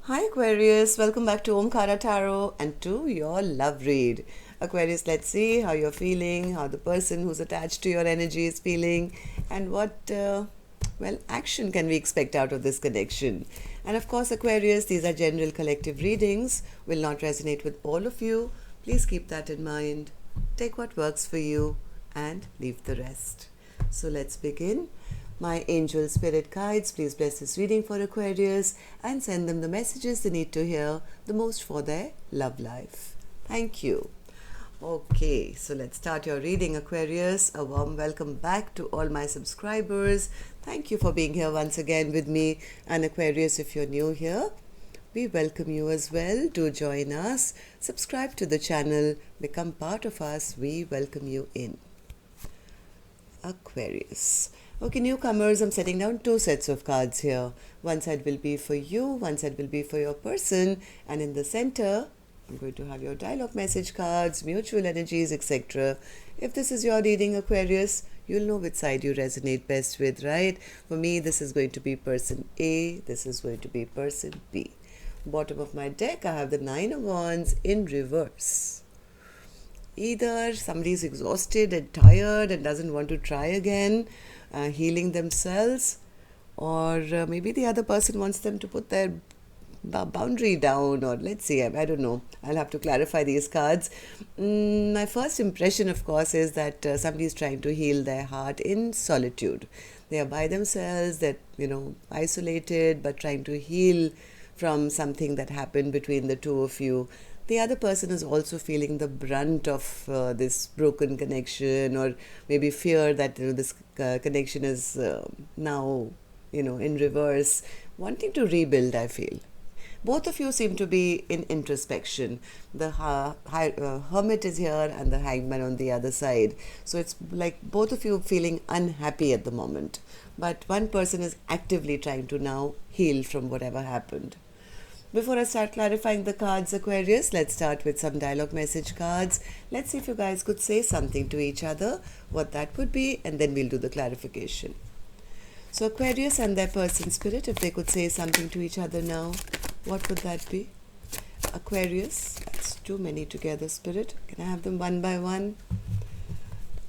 Hi Aquarius, welcome back to Omkaratarot and to your love read. Aquarius, let's see how you're feeling, how the person who's attached to your energy is feeling, and what, action can we expect out of this connection. And of course, Aquarius, these are general collective readings, will not resonate with all of you. Please keep that in mind. Take what works for you and leave the rest. So let's begin. My angel spirit guides, please bless this reading for Aquarius and send them the messages they need to hear the most for their love life. Thank you. Okay, so let's start your reading, Aquarius. A warm welcome back to all my subscribers. Thank you for being here once again with me. And Aquarius, if you're new here, we welcome you as well. Do join us. Subscribe to the channel. Become part of us. We welcome you in. Aquarius. Okay, newcomers, I'm setting down two sets of cards here. One side will be for you, one side will be for your person, and in the center, I'm going to have your dialogue message cards, mutual energies, etc. If this is your reading, Aquarius, you'll know which side you resonate best with, right? For me, this is going to be person A, this is going to be person B. Bottom of my deck, I have the Nine of Wands in reverse. Either somebody is exhausted and tired and doesn't want to try again, healing themselves, or maybe the other person wants them to put their boundary down, or let's see, I don't know. I'll have to clarify these cards. My first impression, of course, is that somebody is trying to heal their heart in solitude. They are by themselves, they're, isolated, but trying to heal from something that happened between the two of you. The other person is also feeling the brunt of this broken connection, or maybe fear that this connection is now in reverse, wanting to rebuild, I feel. Both of you seem to be in introspection. The hermit is here and the hangman on the other side. So it's like both of you feeling unhappy at the moment. But one person is actively trying to now heal from whatever happened. Before I start clarifying the cards, Aquarius, let's start with some dialogue message cards. Let's see if you guys could say something to each other, what that would be, and then we'll do the clarification. So Aquarius and their person spirit, if they could say something to each other now, what would that be? Aquarius, that's too many together, spirit. Can I have them one by one?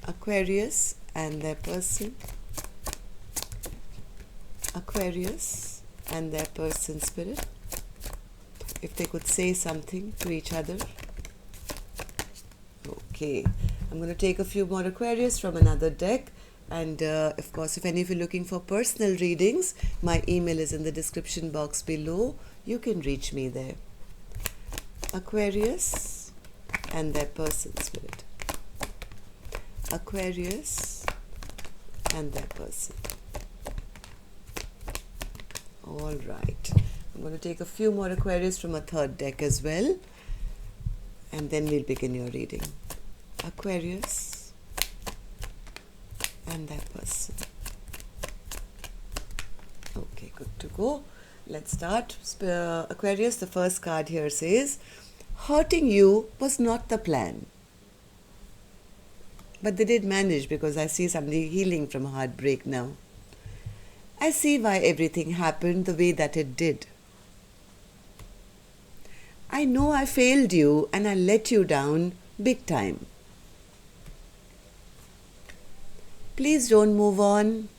Aquarius and their person. Aquarius and their person spirit, if they could say something to each other. Okay, I'm going to take a few more Aquarius from another deck. And of course, if any of you are looking for personal readings, my email is in the description box below. You can reach me there. Aquarius and their person spirit. Aquarius and their person. All right. I'm going to take a few more Aquarius from a third deck as well. And then we'll begin your reading. Aquarius and that person. Okay, good to go. Let's start. Aquarius, the first card here says, hurting you was not the plan. But they did manage, because I see somebody healing from heartbreak now. I see why everything happened the way that it did. I know I failed you and I let you down big time. Please don't move on.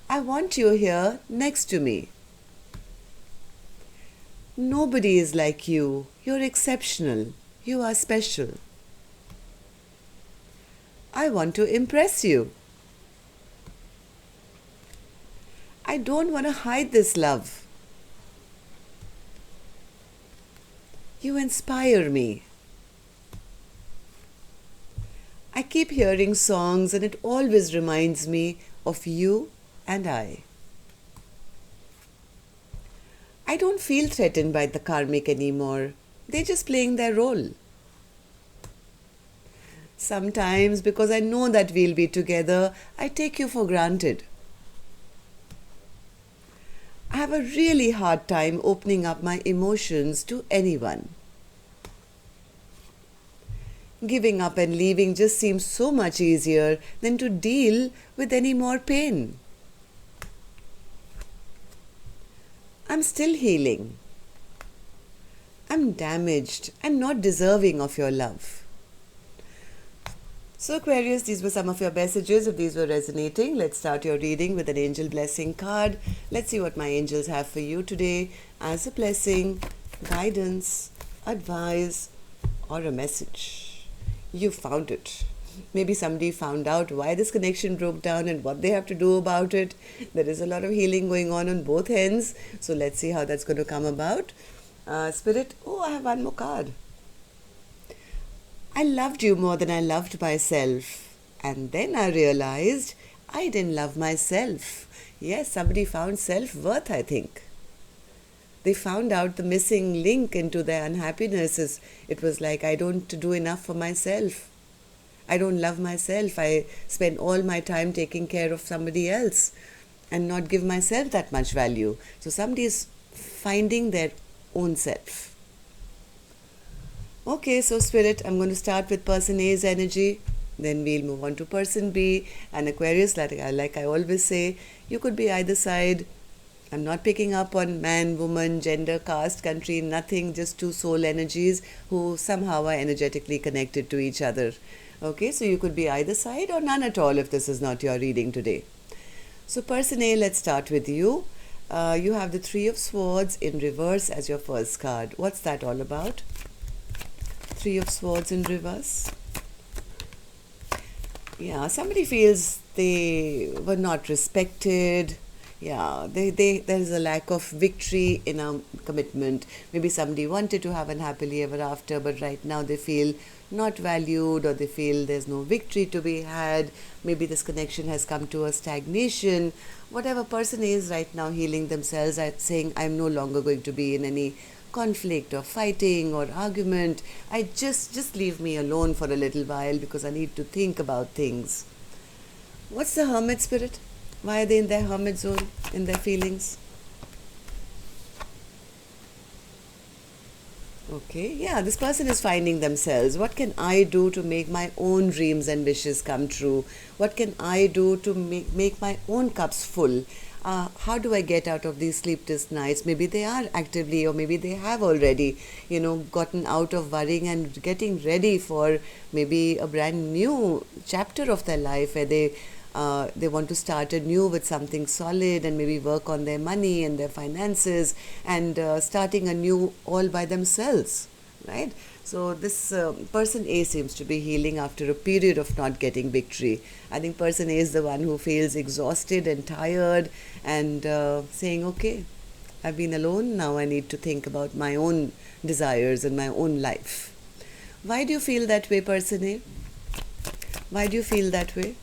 I want you here next to me. Nobody is like you. You're exceptional. You are special. I want to impress you. I don't want to hide this love. You inspire me. I keep hearing songs and it always reminds me of you and I. I don't feel threatened by the karmic anymore. They're just playing their role. Sometimes, because I know that we'll be together, I take you for granted. I have a really hard time opening up my emotions to anyone. Giving up and leaving just seems so much easier than to deal with any more pain. I'm still healing. I'm damaged and not deserving of your love. So Aquarius, these were some of your messages. If these were resonating, let's start your reading with an angel blessing card. Let's see what my angels have for you today as a blessing, guidance, advice, or a message. You found it. Maybe somebody found out why this connection broke down and what they have to do about it. There is a lot of healing going on both ends. So let's see how that's going to come about. Spirit, I have one more card. I loved you more than I loved myself. And then I realized I didn't love myself. Yes, somebody found self-worth, I think. They found out the missing link into their unhappiness. It was like, I don't do enough for myself. I don't love myself. I spend all my time taking care of somebody else and not give myself that much value. So somebody is finding their own self. Okay, so Spirit, I'm going to start with person A's energy. Then we'll move on to person B. And Aquarius, like I always say, you could be either side. I'm not picking up on man, woman, gender, caste, country, nothing. Just two soul energies who somehow are energetically connected to each other. Okay, so you could be either side or none at all if this is not your reading today. So person A, let's start with you. You have the Three of Swords in reverse as your first card. What's that all about? Three of Swords in reverse. Yeah, somebody feels they were not respected. Yeah, there is a lack of victory in a commitment. Maybe somebody wanted to have an happily ever after, but right now they feel not valued, or they feel there's no victory to be had. Maybe this connection has come to a stagnation. Whatever person is right now healing themselves, saying, I'm no longer going to be in any conflict or fighting or argument. I just leave me alone for a little while because I need to think about things. What's the Hermit, Spirit? Why are they in their hermit zone, in their feelings? Okay, yeah, this person is finding themselves. What can I do to make my own dreams and wishes come true? What can I do to make my own cups full? How do I get out of these sleepless nights? Maybe they are actively, or maybe they have already, gotten out of worrying and getting ready for maybe a brand new chapter of their life where they want to start anew with something solid and maybe work on their money and their finances and starting anew all by themselves, right? So this person A seems to be healing after a period of not getting victory. I think person A is the one who feels exhausted and tired and saying, okay, I've been alone, now I need to think about my own desires and my own life. Why do you feel that way, person A? Why do you feel that way?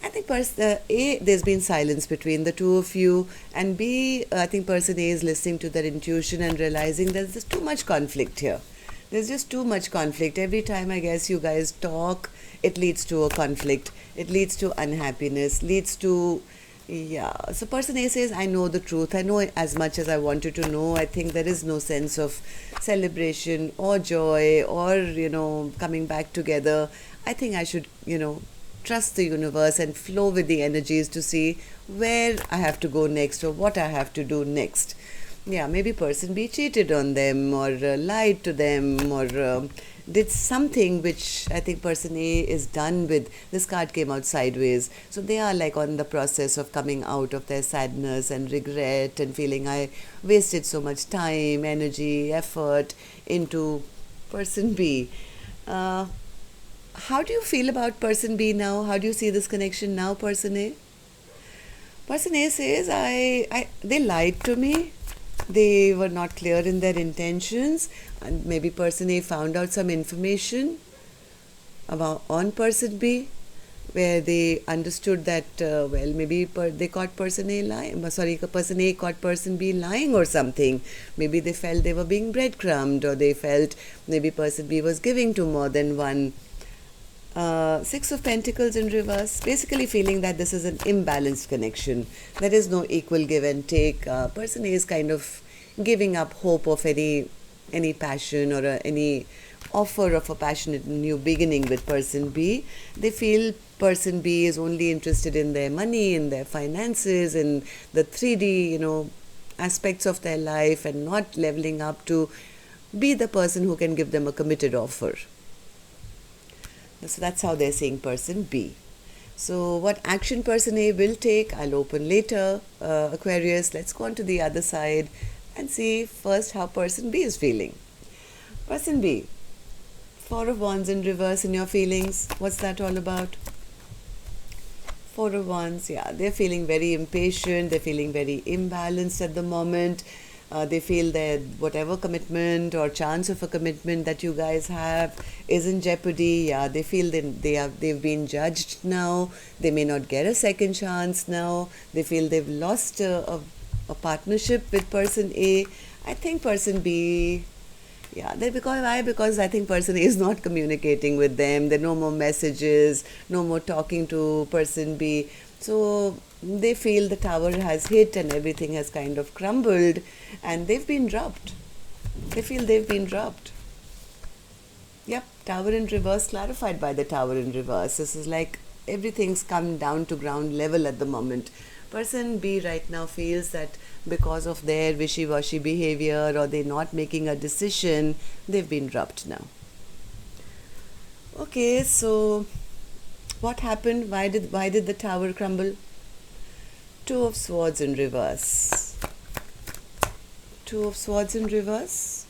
I think A, there's been silence between the two of you, and B, I think person A is listening to their intuition and realizing there's just too much conflict here. There's just too much conflict. Every time I guess you guys talk, it leads to a conflict. It leads to unhappiness, leads to, So person A says, I know the truth. I know as much as I wanted to know. I think there is no sense of celebration or joy or, coming back together. I think I should, trust the universe and flow with the energies to see where I have to go next or what I have to do next. Yeah, maybe person B cheated on them or lied to them or did something which I think person A is done with. This card came out sideways. So they are like on the process of coming out of their sadness and regret and feeling I wasted so much time, energy, effort into person B. How do you feel about person B now? How do you see this connection now, person A? Person A says, they lied to me. They were not clear in their intentions. And maybe person A found out some information on person B where they understood that, maybe they caught person A lying. Person A caught person B lying or something. Maybe they felt they were being breadcrumbed, or they felt maybe person B was giving to more than one. Six of Pentacles in reverse, basically feeling that this is an imbalanced connection. There is no equal give and take. Person A is kind of giving up hope of any passion or any offer of a passionate new beginning with person B. They feel person B is only interested in their money, in their finances, in the 3D, aspects of their life, and not leveling up to be the person who can give them a committed offer. So that's how they're seeing person B. So what action person A will take, I'll open later. Aquarius, let's go on to the other side and see first how person B is feeling. Person B, Four of Wands in reverse in your feelings. What's that all about? Four of Wands, yeah, they're feeling very impatient. They're feeling very imbalanced at the moment. They feel that whatever commitment or chance of a commitment that you guys have is in jeopardy. Yeah, they feel they've been judged now. They may not get a second chance now. They feel they've lost a partnership with person A. I think person B, yeah, because I think person A is not communicating with them. There are no more messages, no more talking to person B. So they feel the tower has hit and everything has kind of crumbled, and they've been dropped. They feel they've been dropped. Yep, tower in reverse clarified by the tower in reverse. This is like everything's come down to ground level at the moment. Person B right now feels that because of their wishy-washy behavior or they're not making a decision, they've been dropped now. Okay, so what happened? Why did the tower crumble? Two of Swords in reverse. Two of Swords in reverse.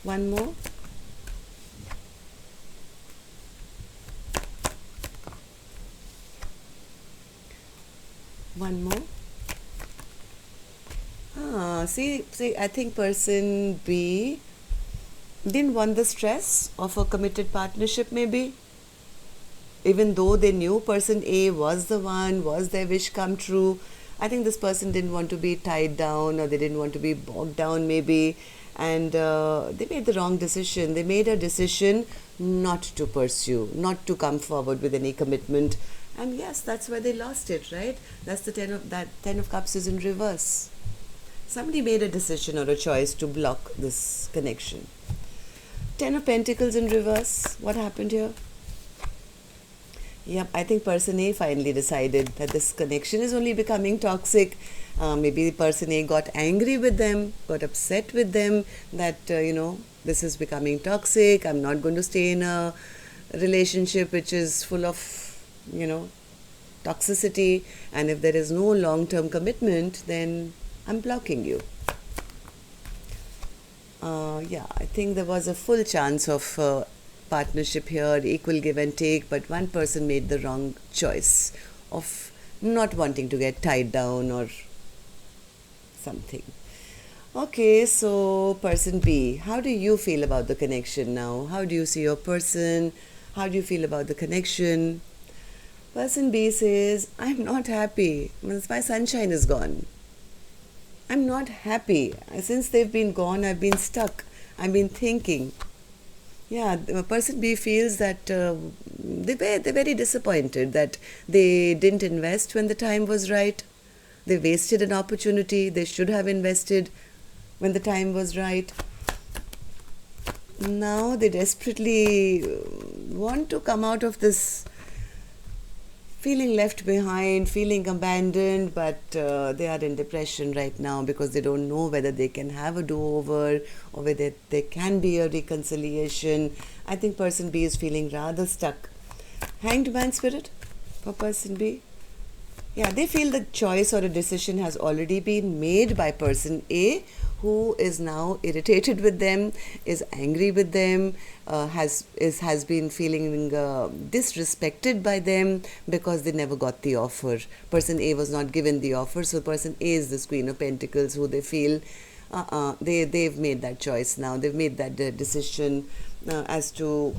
One more. One more. See, I think person B didn't want the stress of a committed partnership maybe. Even though they knew person A was the one, was their wish come true, I think this person didn't want to be tied down, or they didn't want to be bogged down maybe, and they made the wrong decision. They made a decision not to pursue, not to come forward with any commitment, and yes, that's where they lost it, right? That's the Ten of Cups is in reverse. Somebody made a decision or a choice to block this connection. Ten of Pentacles in reverse. What happened here? Yep, I think person A finally decided that this connection is only becoming toxic. Maybe the person A got angry with them, got upset with them that, this is becoming toxic. I'm not going to stay in a relationship which is full of, toxicity. And if there is no long-term commitment, then I'm blocking you. I think there was a full chance of partnership here, equal give and take, but one person made the wrong choice of not wanting to get tied down or something. Okay, so person B, how do you feel about the connection now? How do you see your person? How do you feel about the connection? Person B says, I'm not happy. My sunshine is gone. I'm not happy. Since they've been gone, I've been stuck. I've been thinking. Yeah, person B feels that they're very disappointed that they didn't invest when the time was right. They wasted an opportunity. They should have invested when the time was right. Now they desperately want to come out of this feeling left behind, feeling abandoned, but they are in depression right now because they don't know whether they can have a do-over or whether there can be a reconciliation. I think person B is feeling rather stuck. Hanged Man spirit for person B. Yeah, they feel the choice or a decision has already been made by person A, who is now irritated with them, is angry with them, has been feeling disrespected by them because they never got the offer. Person A was not given the offer, so person A is this Queen of Pentacles who they feel they've made that choice now. They've made that decision as to,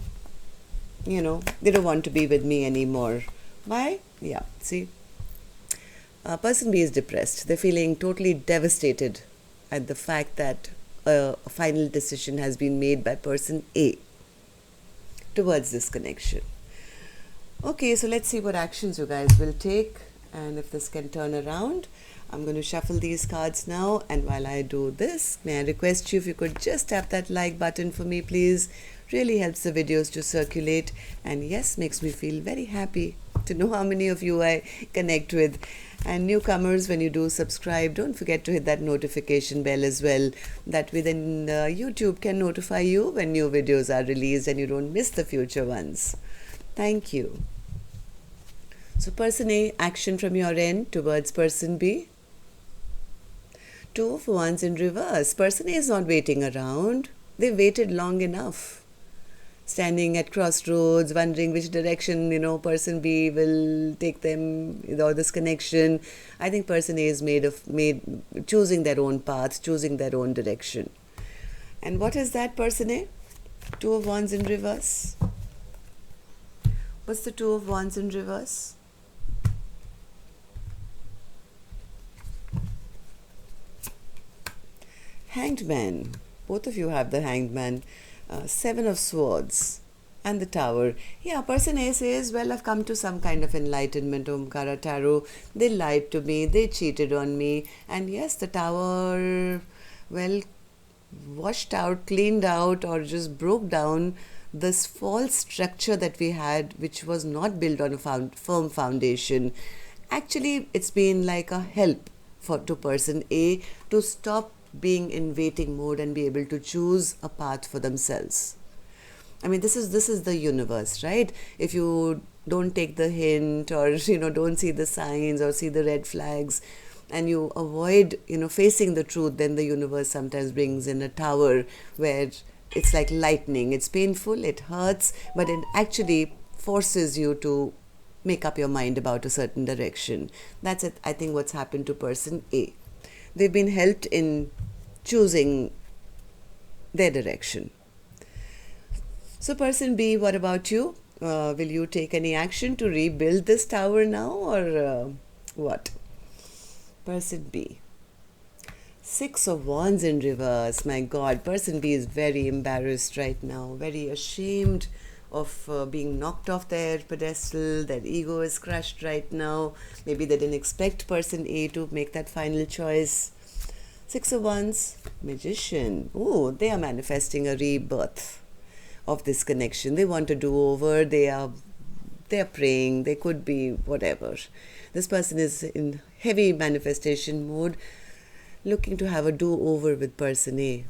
they don't want to be with me anymore. Why? Yeah, see. Person B is depressed. They're feeling totally devastated at the fact that a final decision has been made by person A towards this connection. Okay, so let's see what actions you guys will take and if this can turn around. I'm going to shuffle these cards now, and while I do this, may I request you if you could just tap that like button for me, please. Really helps the videos to circulate, and yes, makes me feel very happy to know how many of you I connect with. And newcomers, when you do subscribe, don't forget to hit that notification bell as well. That way then YouTube can notify you when new videos are released and you don't miss the future ones. Thank you. So person A, action from your end towards person B. Two of Wands in reverse. Person A is not waiting around. They waited long enough. Standing at crossroads, wondering which direction, person B will take them, or this connection. I think person A is choosing their own path, choosing their own direction. And what is that, person A? Two of Wands in reverse. What's the Two of Wands in reverse? Hanged Man. Both of you have the Hanged Man. Seven of Swords and the Tower. Yeah, person A says, well, I've come to some kind of enlightenment, Omkaratarot. They lied to me, they cheated on me. And yes, the Tower, well, washed out, cleaned out, or just broke down this false structure that we had, which was not built on a firm foundation. Actually, it's been like a help to person A to stop being in waiting mode and be able to choose a path for themselves. I mean, this is the universe, right? If you don't take the hint, or don't see the signs or see the red flags, and you avoid facing the truth, then the universe sometimes brings in a tower where it's like lightning. It's painful, it hurts, but it actually forces you to make up your mind about a certain direction. That's it, I think, what's happened to person A. They've been helped in choosing their direction. So person B, what about you? Will you take any action to rebuild this tower now, or what? Person B. Six of Wands in reverse. My God, person B is very embarrassed right now, very ashamed of being knocked off their pedestal. Their ego is crushed right now. Maybe they didn't expect person A to make that final choice. Six of Wands, Magician. Oh, they are manifesting a rebirth of this connection. They want to do over. They are praying. They could be whatever. This person is in heavy manifestation mode, looking to have a do-over with person A.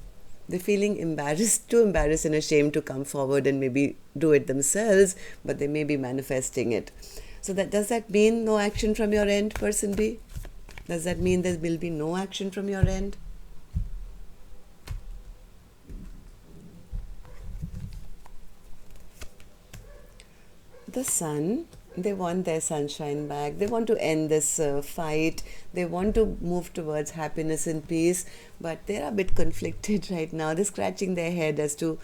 They're feeling embarrassed, too embarrassed and ashamed to come forward and maybe do it themselves, but they may be manifesting it. So does that mean no action from your end, person B? Does that mean there will be no action from your end? The Sun. They want their sunshine back. They want to end this fight. They want to move towards happiness and peace, but they're a bit conflicted right now. They're scratching their head as to,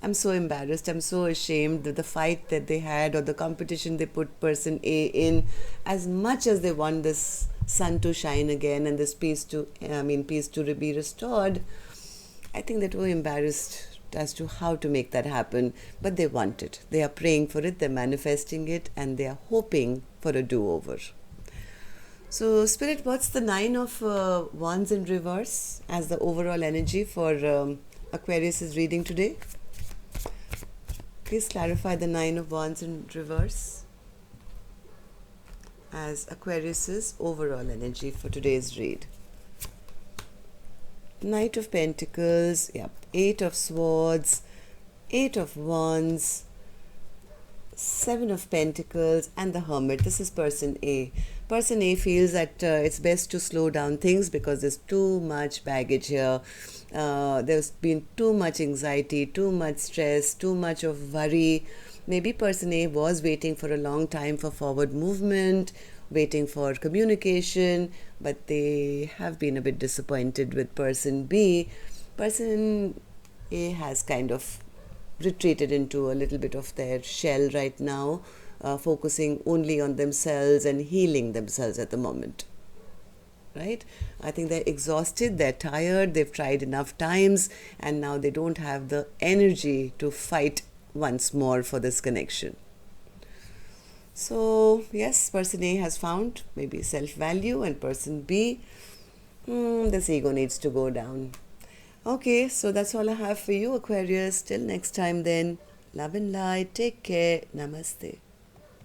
I'm so embarrassed, I'm so ashamed that the fight that they had or the competition they put person A in, as much as they want this sun to shine again and this peace to be restored, I think they're too embarrassed as to how to make that happen, but they want it. They are praying for it, they're manifesting it, and they are hoping for a do-over. So Spirit, what's the Nine of Wands in reverse as the overall energy for Aquarius' reading today? Please clarify the Nine of Wands in reverse as Aquarius' overall energy for today's read. Knight of Pentacles, yep, Eight of Swords, Eight of Wands, Seven of Pentacles, and the Hermit. This is person A. Person A feels that it's best to slow down things because there's too much baggage here. There's been too much anxiety, too much stress, too much of worry. Maybe person A was waiting for a long time for forward movement, waiting for communication, but they have been a bit disappointed with person B. Person A has kind of retreated into a little bit of their shell right now, focusing only on themselves and healing themselves at the moment. Right? I think they're exhausted, they're tired, they've tried enough times, and now they don't have the energy to fight once more for this connection. So yes, person A has found maybe self-value, and person B, this ego needs to go down. Okay, so that's all I have for you, Aquarius. Till next time, then. Love and light. Take care. Namaste.